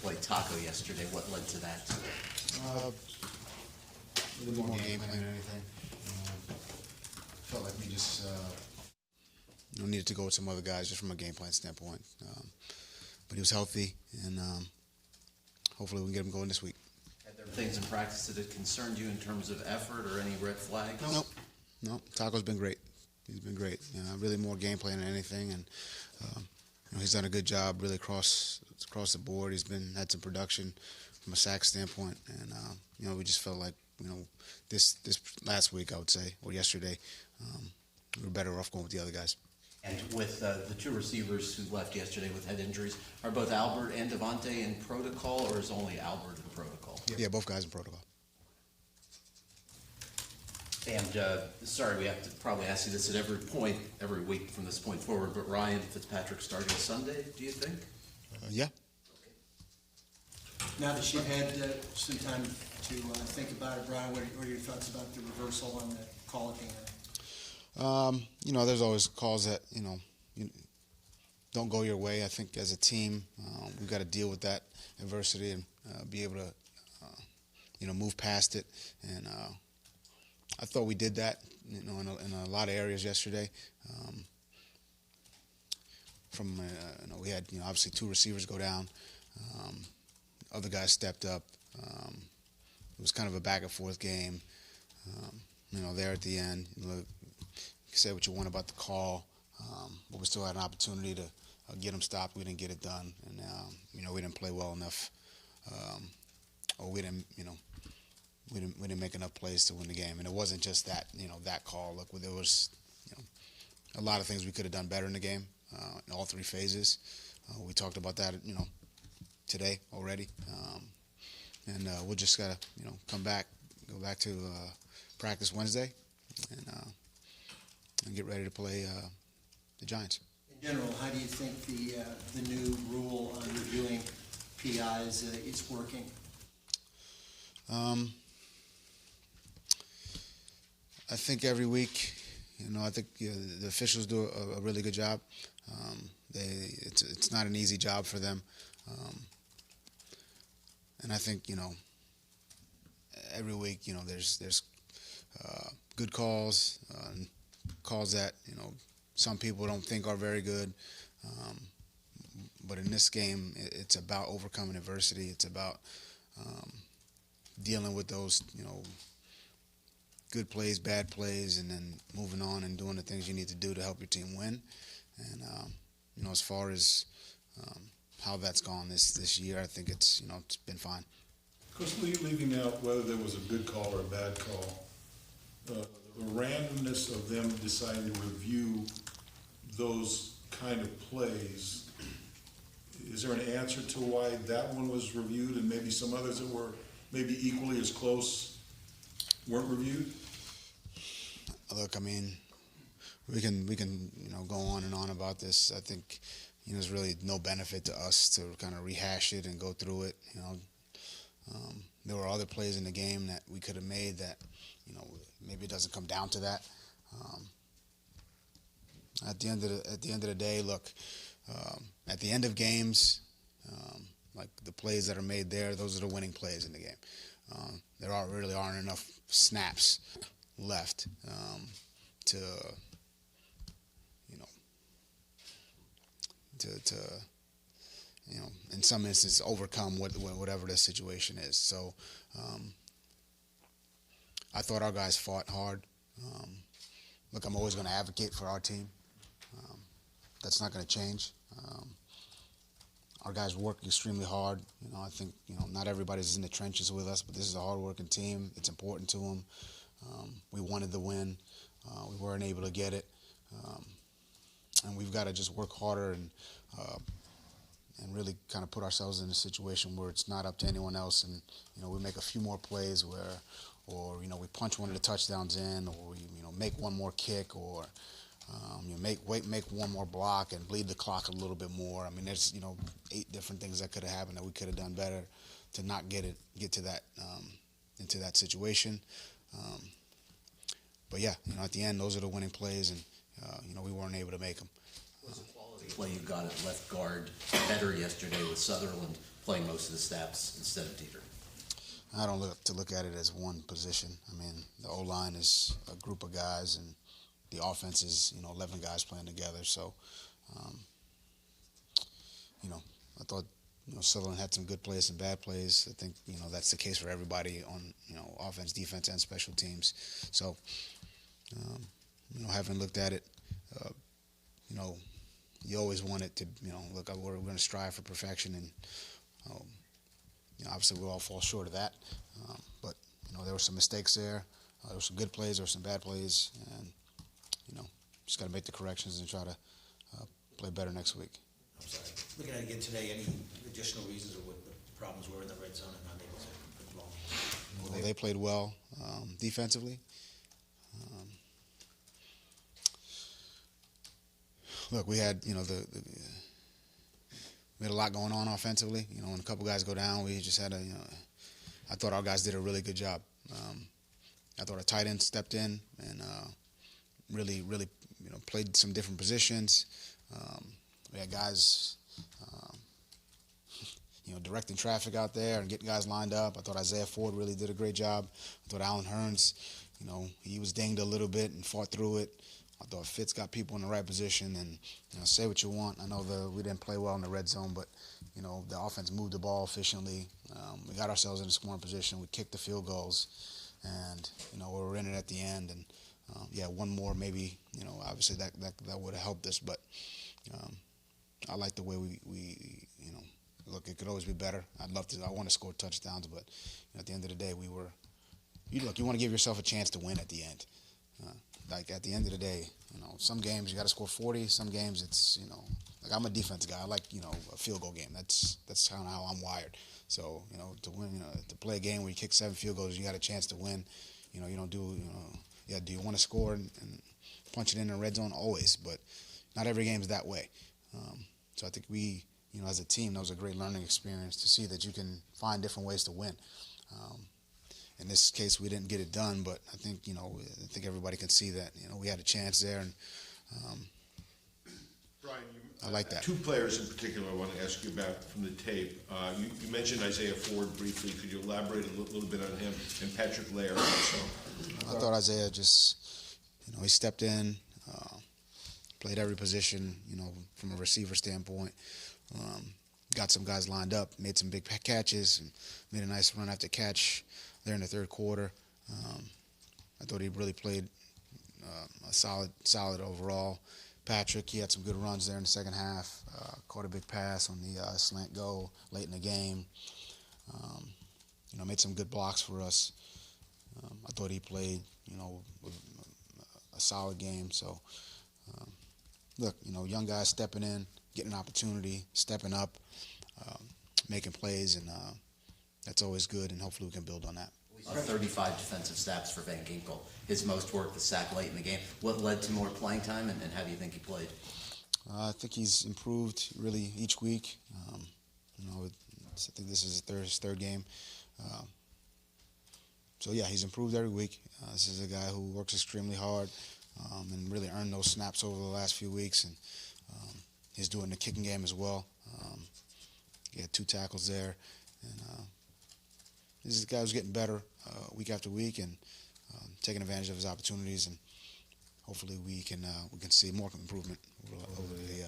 play Taco yesterday. What led to that? A little more game plan than anything. Felt like we just needed to go with some other guys just from a game plan standpoint. But he was healthy, and hopefully we can get him going this week. Had there things in practice that had concerned you in terms of effort or any red flags? No. Taco's been great. He's been great. Really more game plan than anything, and he's done a good job really across the board. He's had some production from a sack standpoint, and we just felt like this last week, I would say, or yesterday, we were better off going with the other guys. And with the two receivers who left yesterday with head injuries, are both Albert and Devontae in protocol, or is only Albert in protocol? Yeah, both guys in protocol. And sorry, we have to probably ask you this at every week from this point forward, but Ryan Fitzpatrick starting Sunday, do you think? Yeah. Now that you've had some time to think about it, Brian, what are your thoughts about the reversal on the call at the end? There's always calls that, don't go your way. I think as a team, we've got to deal with that adversity and be able to, move past it. And I thought we did that, in a lot of areas yesterday. We had, obviously two receivers go down. Other guys stepped up. It was kind of a back and forth game. There at the end, you can say what you want about the call, but we still had an opportunity to get them stopped. We didn't get it done, and we didn't play well enough, or we didn't make enough plays to win the game. And it wasn't just that that call. Look, there was a lot of things we could have done better in the game in all three phases. We talked about that today already, and we'll just gotta go back to practice Wednesday, and get ready to play the Giants. In general, how do you think the new rule on reviewing PIs is working? I think every week, I think the officials do a really good job. It's not an easy job for them, and I think every week there's good calls, calls that some people don't think are very good, but in this game it's about overcoming adversity. It's about dealing with those good plays, bad plays, and then moving on and doing the things you need to do to help your team win. And as far as how that's gone this year, I think it's been fine. Coach, leaving out whether there was a good call or a bad call, the randomness of them deciding to review those kind of plays, is there an answer to why that one was reviewed and maybe some others that were maybe equally as close weren't reviewed? Look, I mean, we can go on and on about this. I think there's really no benefit to us to kind of rehash it and go through it. There were other plays in the game that we could have made that maybe it doesn't come down to that. At the end of the day, look, at the end of games, like the plays that are made there, those are the winning plays in the game. There really aren't enough snaps left to in some instances overcome whatever the situation is. So I thought our guys fought hard. Look, I'm always going to advocate for our team. That's not going to change. Our guys work extremely hard. I think not everybody's in the trenches with us, but this is a hard-working team. It's important to them. We wanted the win. We weren't able to get it, and we've got to just work harder and really kind of put ourselves in a situation where it's not up to anyone else, and we make a few more plays or we punch one of the touchdowns in, or we make one more kick, or make one more block and bleed the clock a little bit more. I mean, there's 8 different things that could have happened that we could have done better to not get to that into that situation. But yeah, at the end, those are the winning plays, and we weren't able to make them. Was a quality play you got at left guard better yesterday with Sutherland playing most of the snaps instead of Dieter? I don't look at it as one position. I mean, the O-line is a group of guys, and the offense is 11 guys playing together. So, I thought Sutherland had some good plays and bad plays. I think that's the case for everybody on offense, defense, and special teams. So, having looked at it, you always want it to look. We're going to strive for perfection, and obviously we all fall short of that. But there were some mistakes there. There were some good plays. There were some bad plays, and just got to make the corrections and try to play better next week. I'm sorry. Looking at it again today, any additional reasons of what the problems were in the red zone and not able to put the ball? Well, they played well defensively. Look, we had we had a lot going on offensively. When a couple guys go down, we just had I thought our guys did a really good job. I thought our tight end stepped in and really played some different positions. We had guys, directing traffic out there and getting guys lined up. I thought Isaiah Ford really did a great job. I thought Alan Hearns, he was dinged a little bit and fought through it. I thought Fitz got people in the right position. And say what you want. I know we didn't play well in the red zone, but the offense moved the ball efficiently. We got ourselves in a scoring position. We kicked the field goals, and we were in it at the end. And one more maybe. Obviously that would have helped us, but. I like the way we look, it could always be better. I want to score touchdowns, but at the end of the day, you want to give yourself a chance to win at the end. Like at the end of the day, some games you got to score 40, some games it's, like I'm a defense guy. I like, a field goal game. That's kind of how I'm wired. So, to win, to play a game where you kick 7 field goals, you got a chance to win. You don't do, do you want to score and punch it in the red zone? Always, but not every game is that way. So I think we, as a team, that was a great learning experience to see that you can find different ways to win. In this case, we didn't get it done, but I think, everybody can see that, we had a chance there, and Brian, I like that. Two players in particular I want to ask you about from the tape. You mentioned Isaiah Ford briefly. Could you elaborate a little bit on him, and Patrick Laird also? I thought Isaiah just, he stepped in, played every position, from a receiver standpoint. Got some guys lined up, made some big catches, and made a nice run after catch there in the third quarter. I thought he really played a solid overall. Patrick, he had some good runs there in the second half. Caught a big pass on the slant go late in the game. Made some good blocks for us. I thought he played, a solid game. So, look, young guys stepping in, getting an opportunity, stepping up, making plays, and that's always good, and hopefully we can build on that. We saw 35 defensive snaps for Van Ginkel. His most work was sack late in the game. What led to more playing time, and how do you think he played? I think he's improved really each week. I think this is his third game. So, yeah, he's improved every week. This is a guy who works extremely hard and really earned those snaps over the last few weeks. And he's doing the kicking game as well. He had 2 tackles there. And this is a guy who's getting better week after week and taking advantage of his opportunities. And hopefully we can see more improvement over the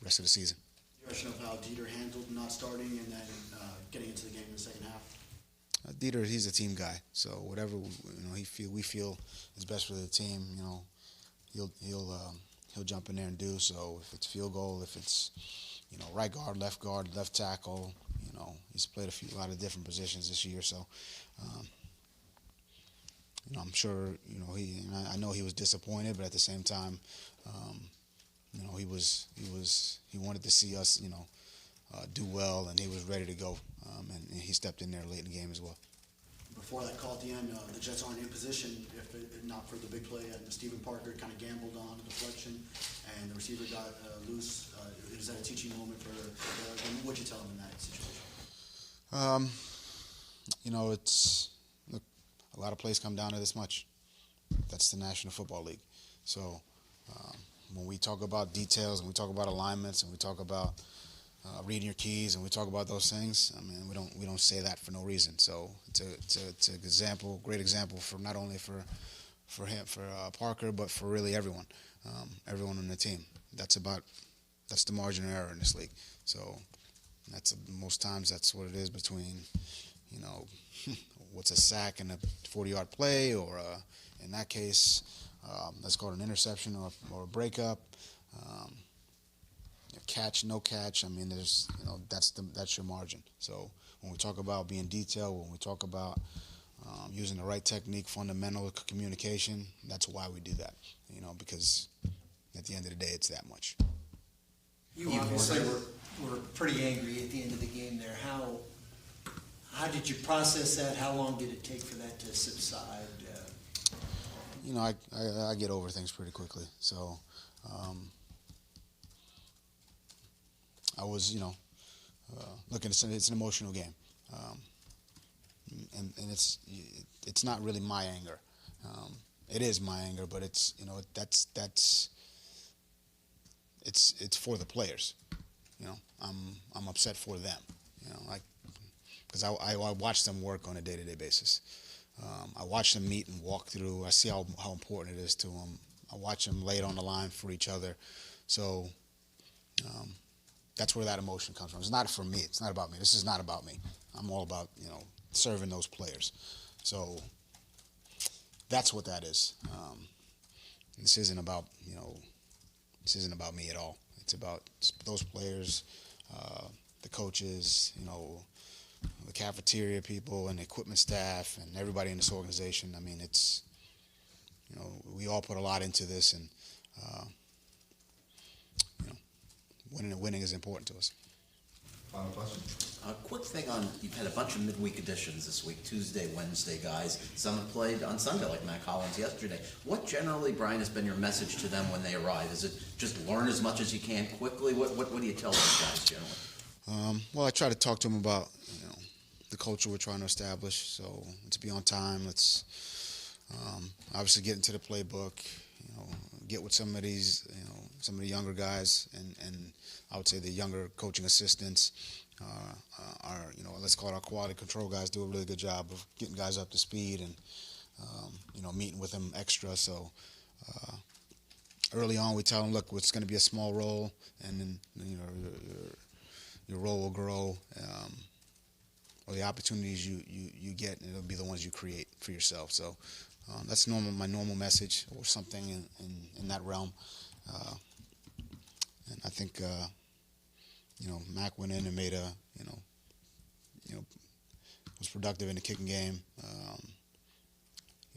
rest of the season. Your question of how Dieter handled not starting and then getting into the game in the second half? Dieter, he's a team guy, so whatever we feel is best for the team, he'll jump in there and do. So if it's field goal, if it's right guard, left tackle, he's played a lot of different positions this year. So I'm sure I know he was disappointed, but at the same time, he wanted to see us do well, and he was ready to go, and he stepped in there late in the game as well. Before that call at the end, the Jets aren't in position if not for the big play. And Stephen Parker kind of gambled on a deflection, and the receiver got loose. Is that a teaching moment for what'd you tell him in that situation? Look, a lot of plays come down to this much. That's the National Football League. So when we talk about details and we talk about alignments and we talk about reading your keys, and we talk about those things. I mean, we don't say that for no reason. So it's an example, great example for not only for him, for Parker, but for really everyone, everyone on the team. That's the margin of error in this league. So most times that's what it is between, what's a sack and a 40-yard play, or in that case, that's called an interception or a breakup. Catch, no catch. I mean, there's, that's your margin. So when we talk about being detailed, when we talk about using the right technique, fundamental communication, that's why we do that. Because at the end of the day, it's that much. You obviously were pretty angry at the end of the game there. How did you process that? How long did it take for that to subside? I get over things pretty quickly. So I was, looking, it's an emotional game. And it's not really my anger. It is my anger, but it's, it's for the players. I'm upset for them. Because I watch them work on a day-to-day basis. I watch them meet and walk through. I see how important it is to them. I watch them lay it on the line for each other. So that's where that emotion comes from. It's not for me. It's not about me. This is not about me. I'm all about, serving those players. So that's what that is. This isn't about, this isn't about me at all. It's about those players, the coaches, the cafeteria people and the equipment staff and everybody in this organization. I mean, it's, we all put a lot into this, and, winning is important to us. Final question. A quick thing on, you've had a bunch of midweek additions this week, Tuesday, Wednesday guys. Some have played on Sunday, like Matt Collins yesterday. What generally, Brian, has been your message to them when they arrive? Is it just learn as much as you can quickly? What do you tell those guys generally? Well, I try to talk to them about, the culture we're trying to establish. So let's be on time. Let's obviously get into the playbook, get with some of these, some of the younger guys, and I would say the younger coaching assistants, our, let's call it our quality control guys, do a really good job of getting guys up to speed and, meeting with them extra. So early on, we tell them, look, it's going to be a small role, and then, your role will grow, or the opportunities you get, and it'll be the ones you create for yourself. So that's my normal message, or something in that realm. And I think, Mac went in and made was productive in the kicking game.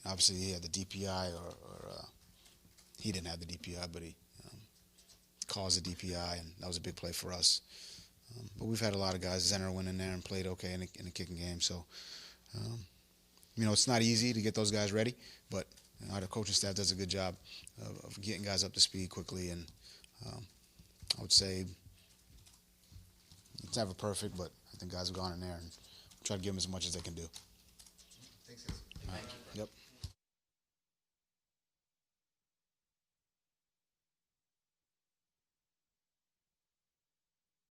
Obviously, he had the DPI, or he didn't have the DPI, but he caused the DPI, and that was a big play for us. But we've had a lot of guys. Zenner went in there and played okay in the kicking game. So, it's not easy to get those guys ready, but our coaching staff does a good job of getting guys up to speed quickly. And I would say it's never perfect, but I think guys have gone in there and try to give them as much as they can do. Thanks, guys. Thank you. Yep.